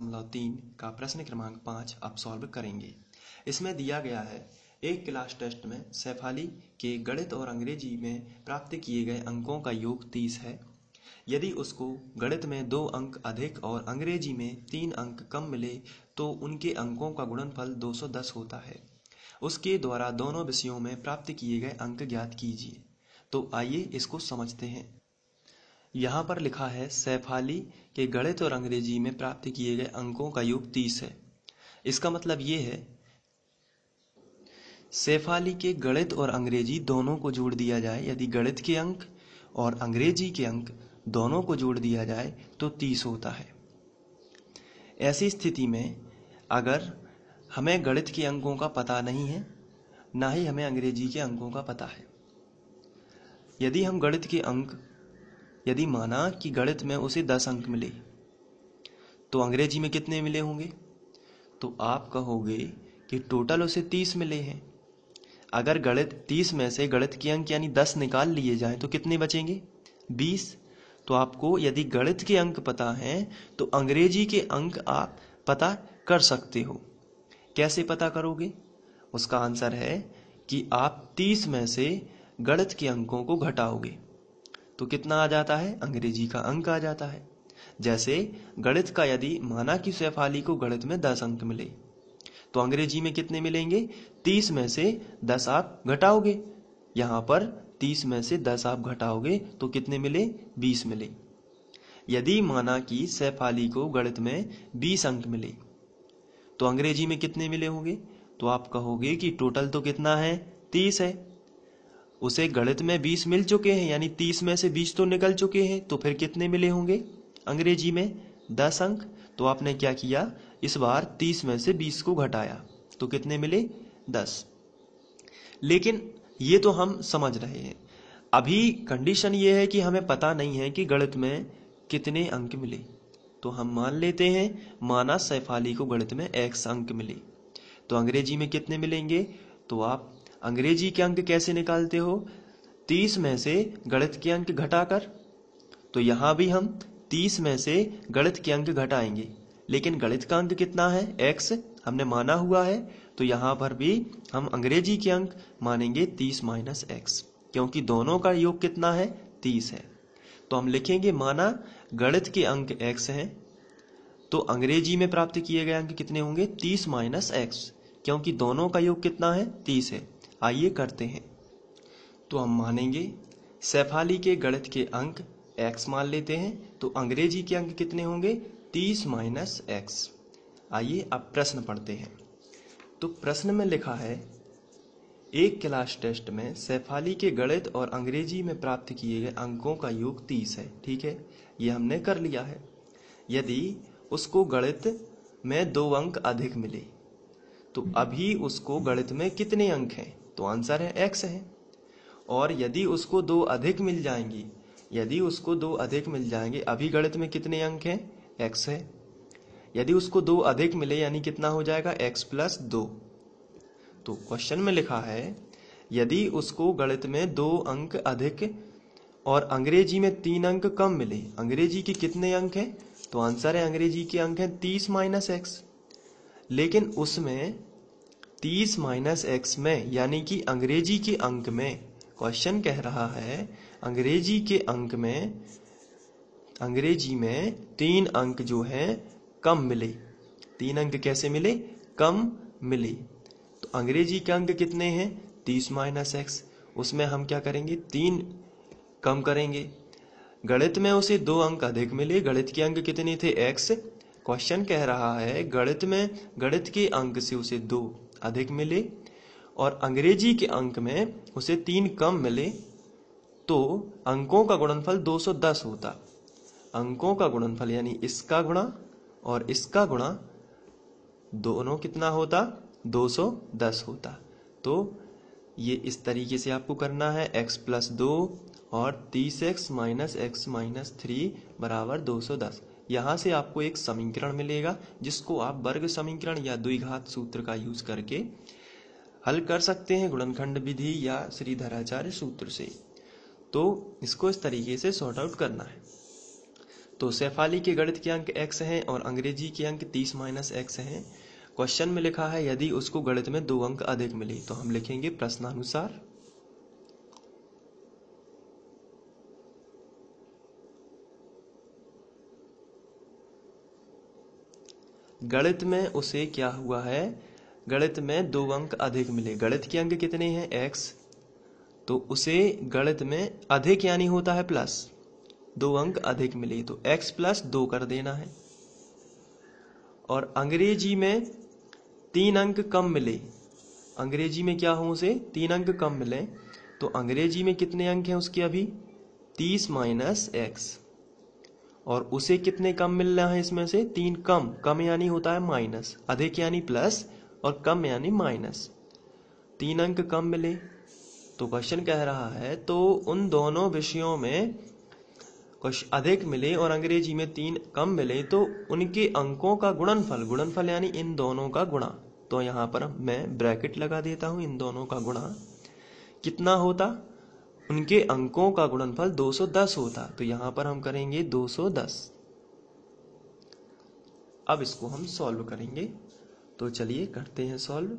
5.3 का प्रश्न क्रमांक 5 आप सॉल्व करेंगे। इसमें दिया गया है एक क्लास टेस्ट में सैफाली के गणित और अंग्रेजी में प्राप्त किए गए अंकों का योग 30 है। यदि उसको गणित में 2 अंक अधिक और अंग्रेजी में 3 अंक कम मिले तो उनके अंकों का गुणनफल 210 होता है। उसके द्वारा दोनों विषयों में प्राप्त किए गए अंक ज्ञात कीजिए। तो आइए इसको समझते हैं। यहाँ पर लिखा है सैफाली के गणित और अंग्रेजी में प्राप्त किए गए अंकों का योग 30 है। इसका मतलब ये है सैफाली के गणित और अंग्रेजी दोनों को जोड़ दिया जाए, यदि गणित के अंक और अंग्रेजी के अंक दोनों को जोड़ दिया जाए तो 30 होता है। ऐसी स्थिति में अगर हमें गणित के अंकों का पता नहीं है, ना ही हमें अंग्रेजी के अंकों का पता है, यदि हम गणित के अंक यदि माना कि गणित में उसे 10 अंक मिले तो अंग्रेजी में कितने मिले होंगे, तो आप कहोगे कि टोटल उसे 30 मिले हैं। अगर गणित 30 में से गणित के अंक यानी 10 निकाल लिए जाएं तो कितने बचेंगे, 20। तो आपको यदि गणित के अंक पता हैं तो अंग्रेजी के अंक आप पता कर सकते हो। कैसे पता करोगे? उसका आंसर है कि आप 30 में से गणित के अंकों को घटाओगे तो कितना आ जाता है, अंग्रेजी का अंक आ जाता है। जैसे गणित का यदि माना कि सैफाली को गणित में 10 अंक मिले तो अंग्रेजी में कितने मिलेंगे, 30 में से 10 आप घटाओगे। यहाँ पर 30 में से 10 आप घटाओगे तो कितने मिले, 20 मिले। यदि माना कि सैफाली को गणित में 20 अंक मिले तो अंग्रेजी में कितने मिले होंगे, तो आप कहोगे कि टोटल तो कितना है, 30 है। उसे गणित में 20 मिल चुके हैं यानी 30 में से 20 तो निकल चुके हैं, तो फिर कितने मिले होंगे, अंग्रेजी में 10 अंक। तो आपने क्या किया, इस बार 30 में से 20 को घटाया तो कितने मिले, 10। लेकिन ये तो हम समझ रहे हैं, अभी कंडीशन ये है कि हमें पता नहीं है कि गणित में कितने अंक मिले। तो हम मान लेते हैं, माना सैफाली को गणित में x अंक मिले तो अंग्रेजी में कितने मिलेंगे। तो आप अंग्रेजी के अंक कैसे निकालते हो, 30 में से गणित के अंक घटाकर। तो यहां भी हम 30 में से गणित के अंक घटाएंगे, लेकिन गणित का अंक कितना है, x हमने माना हुआ है, तो यहां पर भी हम अंग्रेजी के अंक मानेंगे 30 माइनस x, क्योंकि दोनों का योग कितना है, 30 है। तो हम लिखेंगे माना गणित के अंक x हैं तो अंग्रेजी में प्राप्त किए गए अंक कितने होंगे, 30 माइनस x, क्योंकि दोनों का योग कितना है, 30 है। आइए करते हैं। तो हम मानेंगे सैफाली के गणित के अंक x मान लेते हैं तो अंग्रेजी के अंक कितने होंगे, 30 माइनस x। आइए अब प्रश्न पढ़ते हैं। तो प्रश्न में लिखा है एक क्लास टेस्ट में सैफाली के गणित और अंग्रेजी में प्राप्त किए गए अंकों का योग 30 है। ठीक है, ये हमने कर लिया है। यदि उसको गणित में 2 अंक अधिक मिले तो अभी उसको गणित में कितने अंक हैं, तो आंसर है x है। और यदि उसको 2 अधिक मिल जाएंगी, यदि उसको 2 अधिक मिल जाएंगे, अभी गणित में कितने अंक हैं, x है। यदि उसको 2 अधिक मिले यानी कितना हो जाएगा, x प्लस 2। तो क्वेश्चन में लिखा है यदि उसको गणित में 2 अंक अधिक और अंग्रेजी में 3 अंक कम मिले, अंग्रेजी के कितने अंक हैं, तो आंसर है अंग्रेजी के अंक हैं 30 माइनस x। लेकिन उसमें 30 माइनस x में यानी कि अंग्रेजी के अंक में, क्वेश्चन कह रहा है अंग्रेजी के अंक में, अंग्रेजी में 3 अंक जो हैं कम मिले। 3 अंक कैसे मिले, कम मिले। तो अंग्रेजी के अंक कितने हैं, 30 माइनस x। उसमें हम क्या करेंगे, 3 कम करेंगे। गणित में उसे 2 अंक अधिक मिले, गणित के अंक कितने थे, x। क्वेश्चन कह रहा है गणित में गणित के अंक से उसे 2 अधिक मिले और अंग्रेजी के अंक में उसे 3 कम मिले, तो अंकों का गुणनफल 210 होता। अंकों का गुणनफल यानी इसका गुणा और इसका गुणा दोनों कितना होता, 210 होता। तो ये इस तरीके से आपको करना है, x प्लस 2 और 30x माइनस x माइनस 3 बराबर 210। यहाँ से आपको एक समीकरण मिलेगा जिसको आप वर्ग समीकरण या द्विघात सूत्र का यूज करके हल कर सकते हैं, गुणनखंड विधि या श्रीधराचार्य सूत्र से। तो इसको इस तरीके से सॉर्ट आउट करना है। तो शेफाली के गणित के अंक x हैं और अंग्रेजी के अंक 30 माइनस x हैं। क्वेश्चन में लिखा है यदि उसको गणित में 2 अंक अधिक मिले, तो हम लिखेंगे प्रश्नानुसार गणित में उसे क्या हुआ है, गणित में 2 अंक अधिक मिले। गणित के अंक कितने हैं x, तो उसे गणित में अधिक यानी होता है प्लस, 2 अंक अधिक मिले तो x प्लस 2 कर देना है। और अंग्रेजी में 3 अंक कम मिले, अंग्रेजी में क्या हो उसे 3 अंक कम मिले, तो अंग्रेजी में कितने अंक हैं उसके अभी 30 माइनस x, और उसे कितने कम मिलना है इसमें से 3 कम, कम यानी होता है माइनस, अधिक यानी प्लस और कम यानी माइनस। 3 अंक कम मिले तो क्वेश्चन कह रहा है तो उन दोनों विषयों में कुछ अधिक मिले और अंग्रेजी में 3 कम मिले तो उनके अंकों का गुणनफल, गुणनफल यानी इन दोनों का गुणा, तो यहां पर मैं ब्रैकेट लगा देता हूं, इन दोनों का गुणा कितना होता, उनके अंकों का गुणनफल 210 होता, तो यहां पर हम करेंगे 210। अब इसको हम सॉल्व करेंगे, तो चलिए करते हैं सॉल्व।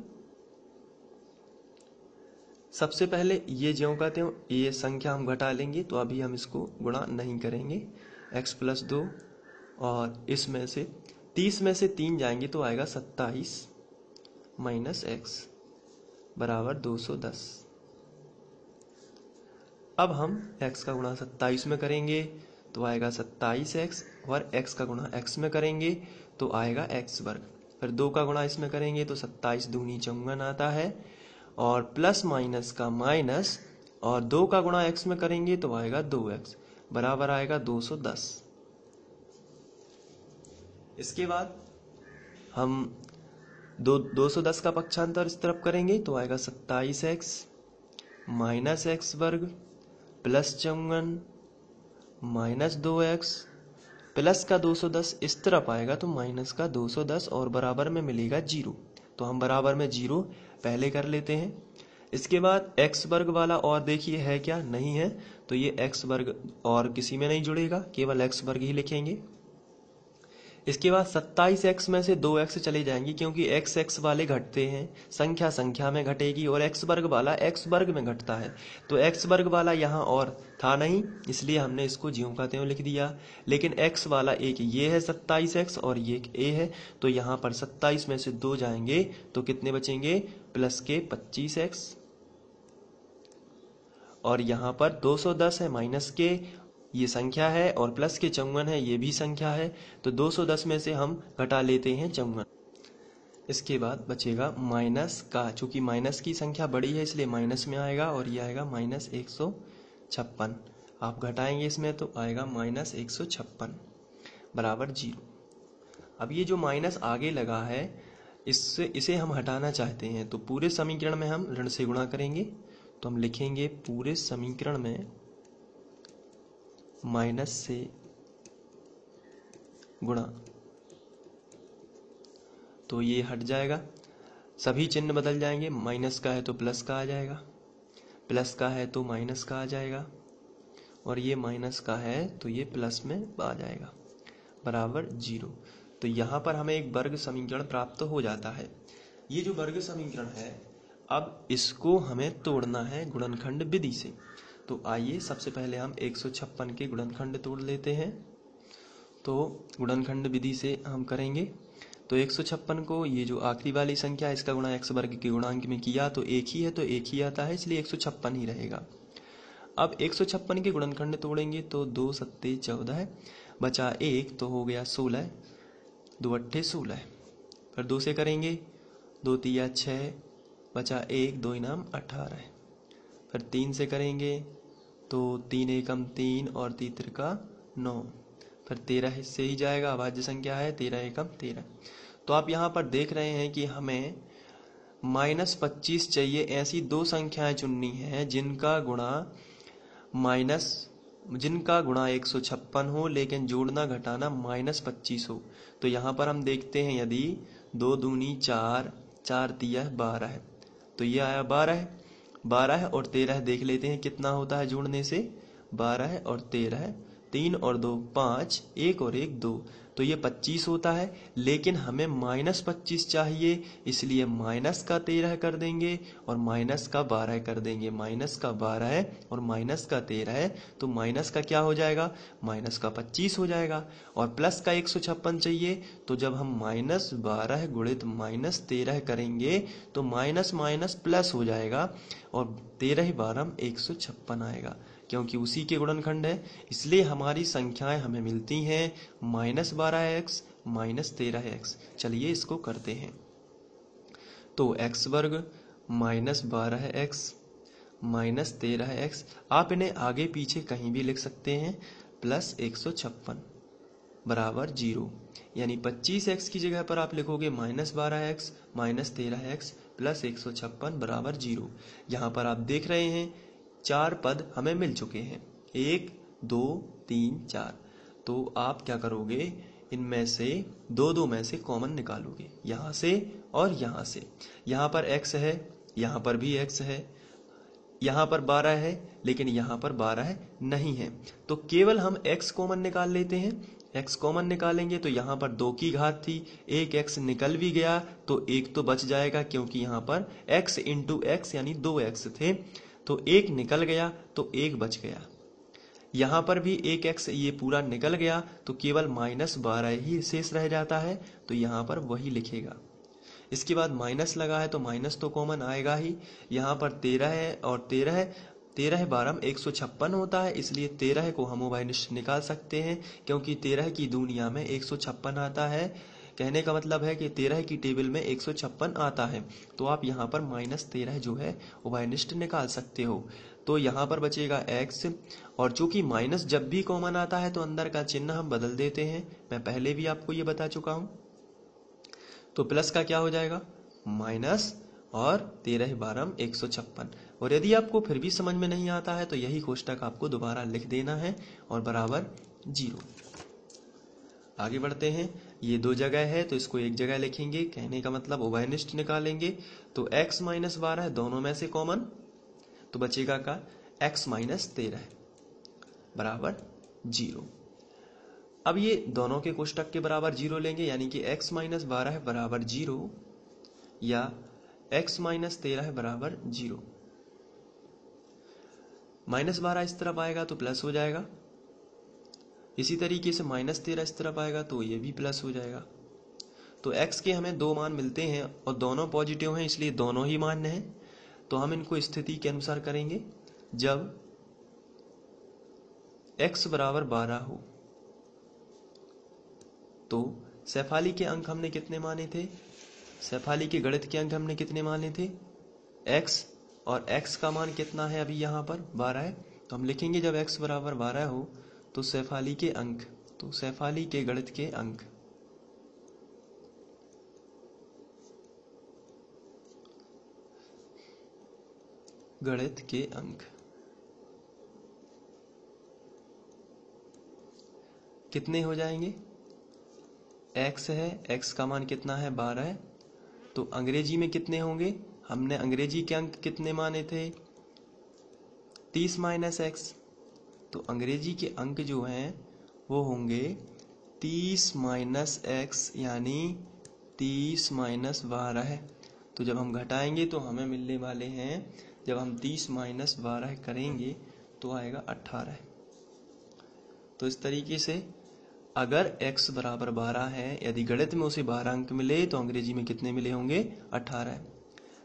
सबसे पहले ये ज्यों का त्यों ये संख्या हम घटा लेंगे, तो अभी हम इसको गुणा नहीं करेंगे। x प्लस 2 और इसमें से 30 में से 3 जाएंगे तो आएगा 27 माइनस x बराबर 210। अब हम x का गुणा 27 में करेंगे तो आएगा 27x, और x का गुणा x में करेंगे तो आएगा x वर्ग। फिर 2 का गुणा इसमें करेंगे तो 27 दूनी 54 आता है, और प्लस माइनस का माइनस, और 2 का गुणा x में करेंगे तो आएगा 2x बराबर आएगा 210। इसके बाद हम 210 का पक्षांतर इस तरफ करेंगे तो आएगा 27x माइनस x वर्ग प्लस 54 माइनस 2x, प्लस का 210 इस तरफ आएगा तो माइनस का 210, और बराबर में मिलेगा 0, तो हम बराबर में 0 पहले कर लेते हैं। इसके बाद x वर्ग वाला और देखिए है क्या, नहीं है, तो ये x वर्ग और किसी में नहीं जुड़ेगा, केवल x वर्ग ही लिखेंगे। इसके बाद 27x में से 2x चले जाएंगे क्योंकि x वाले घटते हैं, संख्या संख्या में घटेगी, और x वर्ग वाला x वर्ग में घटता है, तो x वर्ग वाला यहाँ और था नहीं, इसलिए हमने इसको ज्यों का त्यों लिख दिया। लेकिन x वाला एक ये है 27x और ये एक a है, तो यहाँ पर 27 में से 2 जाएंगे तो कितने बचेंगे, प्लस के 25x, और यहाँ पर 210 है माइनस के ये संख्या है, और प्लस के 54 है ये भी संख्या है, तो 210 में से हम घटा लेते हैं 54। इसके बाद बचेगा माइनस का, चूंकि माइनस की संख्या बड़ी है इसलिए माइनस में आएगा, और ये आएगा माइनस 156। आप घटाएंगे इसमें तो आएगा माइनस 156 बराबर 0। अब ये जो माइनस आगे लगा है इसे हम हटाना चाहते हैं, तो पूरे समीकरण में हम ऋण से गुणा करेंगे, तो हम लिखेंगे पूरे समीकरण में माइनस से गुणा, तो ये हट जाएगा, सभी चिन्ह बदल जाएंगे, माइनस का है तो प्लस का आ जाएगा, प्लस का है तो माइनस का आ जाएगा, और ये माइनस का है तो ये प्लस में आ जाएगा बराबर 0। तो यहाँ पर हमें एक वर्ग समीकरण प्राप्त हो जाता है। ये जो वर्ग समीकरण है अब इसको हमें तोड़ना है गुणनखंड विधि से, तो आइए सबसे पहले हम 156 के गुणनखंड तोड़ लेते हैं। तो गुणनखंड विधि से हम करेंगे, तो 156 को ये जो आखिरी वाली संख्या है इसका गुणा x वर्ग के गुणांक में किया तो एक ही है, तो एक ही आता है, इसलिए 156 ही रहेगा। अब 156 के गुणनखंड तोड़ेंगे तो 2 सत्ते 14 बचा 1 तो हो गया 16, 2 अट्ठे 16, फिर 2 से करेंगे 2 तिया 6 बचा 1, 2 इनाम 18, फिर 3 से करेंगे तो 3 एकम 3 और 3 त्रिका 9, फिर 13 हिस्से ही जाएगा, अभाज्य संख्या है 13 एकम 13। तो आप यहाँ पर देख रहे हैं कि हमें -25 चाहिए, ऐसी 2 संख्याएं चुननी है जिनका गुणा 156 हो लेकिन जोड़ना घटाना -25 हो। तो यहाँ पर हम देखते हैं यदि 2 दूनी 4, 4 तिया 12, तो ये आया 12 और 13 देख लेते हैं कितना होता है जोड़ने से, 12 और 13 3 और 2 5, 1 और 1 2, तो ये 25 होता है। लेकिन हमें -25 चाहिए, इसलिए माइनस का 13 कर देंगे और माइनस का 12 कर देंगे। माइनस का 12 और माइनस का 13, तो माइनस का क्या हो जाएगा, माइनस का 25 हो जाएगा। और प्लस का 156 चाहिए, तो जब हम -12 गुणित -13 करेंगे तो माइनस माइनस प्लस हो जाएगा और 13 12 156 आएगा, क्योंकि उसी के गुणनखंड है। इसलिए हमारी संख्याएं हमें मिलती हैं -12x -13x। चलिए इसको करते हैं। तो x वर्ग -12x -13x, आप इन्हें आगे पीछे कहीं भी लिख सकते हैं, प्लस 156 बराबर 0। यानी 25x की जगह पर आप लिखोगे -12x -13x प्लस 156 बराबर 0। यहाँ पर आप देख रहे हैं 4 पद हमें मिल चुके हैं, 1 2 3 4। तो आप क्या करोगे, इनमें से दो में से कॉमन निकालोगे, यहाँ से और यहाँ से। यहाँ पर x है, यहाँ पर भी x है, यहाँ पर 12 है, लेकिन यहाँ पर 12 नहीं है, तो केवल हम x कॉमन निकाल लेते हैं। x कॉमन निकालेंगे तो यहाँ पर 2 की घात थी, एक x निकल भी गया तो एक तो बच जाएगा, क्योंकि यहाँ पर x इंटू x यानी 2x थे, तो एक निकल गया तो एक बच गया। यहाँ पर भी एक x ये पूरा निकल गया तो केवल -12 ही शेष रह जाता है, तो यहाँ पर वही लिखेगा। इसके बाद माइनस लगा है तो माइनस तो कॉमन आएगा ही। यहाँ पर 13 है और 13 12 156 होता है, इसलिए 13 को हम उभयनिष्ठ निकाल सकते हैं, क्योंकि 13 की दुनिया में 156 आता है। कहने का मतलब है कि 13 की टेबल में 156 आता है, तो आप यहाँ पर -13 जो है उभयनिष्ठ निकाल सकते हो। तो यहाँ पर बचेगा x, और चूंकि माइनस जब भी कॉमन आता है तो अंदर का चिन्ह हम बदल देते हैं, मैं पहले भी आपको ये बता चुका हूँ। तो प्लस का क्या हो जाएगा, माइनस और 13 12 156। और यदि आपको फिर भी समझ में नहीं आता है तो यही कोष्टक आपको दोबारा लिख देना है और बराबर 0। आगे बढ़ते हैं, ये 2 जगह है तो इसको एक जगह लिखेंगे, कहने का मतलब उभयनिष्ठ निकालेंगे। तो x -12 दोनों में से कॉमन, तो बचेगा का x -13 बराबर 0। अब ये दोनों के कोष्टक के बराबर 0 लेंगे, यानी कि x -12 बराबर 0 या x -13 बराबर 0। -12 इस तरफ आएगा तो प्लस हो जाएगा, इसी तरीके से -13 इस तरफ आएगा तो ये भी प्लस हो जाएगा। तो x के हमें 2 मान मिलते हैं और दोनों पॉजिटिव हैं, इसलिए दोनों ही मान्य हैं। तो हम इनको स्थिति के अनुसार करेंगे। जब x बराबर 12 हो तो शेफाली के अंक हमने कितने माने थे, शेफाली के गणित के अंक हमने कितने माने थे, x, और x का मान कितना है अभी यहाँ पर 12 है, तो हम लिखेंगे जब x बराबर 12 हो तो शेफाली के अंक, तो शेफाली के गणित के अंक कितने हो जाएंगे, x है, x का मान कितना है 12 है, तो अंग्रेजी में कितने होंगे, हमने अंग्रेजी के अंक कितने माने थे 30 -x, तो अंग्रेजी के अंक जो हैं वो होंगे 30 -x यानी 30 -12। तो जब हम घटाएंगे तो हमें मिलने वाले हैं, जब हम 30 -12 करेंगे तो आएगा 18। तो इस तरीके से अगर x बराबर 12 है, यदि गणित में उसे 12 अंक मिले तो अंग्रेजी में कितने मिले होंगे 18।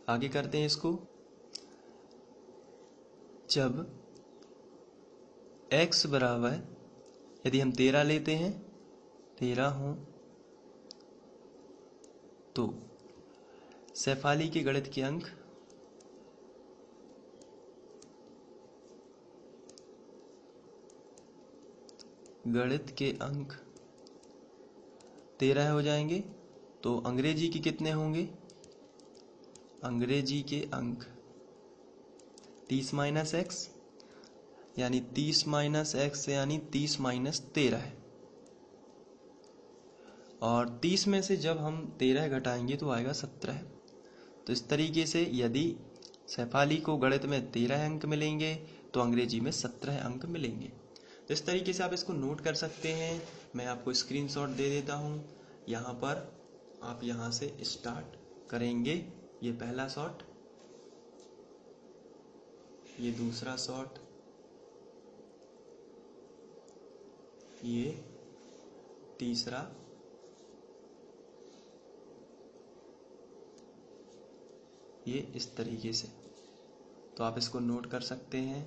आगे करते हैं इसको। जब x बराबर, यदि हम 13 लेते हैं, 13 हो तो शेफाली के गणित के अंक गणित के अंक 13 हो जाएंगे, तो अंग्रेजी के कितने होंगे, अंग्रेजी के अंक 30 -x यानी 30 -x यानी 30 -13 है, और 30 में से जब हम 13 घटाएंगे तो आएगा 17। तो इस तरीके से यदि शेफाली को गणित में 13 अंक मिलेंगे तो अंग्रेजी में 17 अंक मिलेंगे। तो इस तरीके से आप इसको नोट कर सकते हैं। मैं आपको स्क्रीनशॉट दे देता हूँ। यहाँ पर आप यहाँ से स्टार्ट करेंगे। ये पहला शॉट, ये दूसरा शॉट, ये तीसरा, ये इस तरीके से। तो आप इसको नोट कर सकते हैं।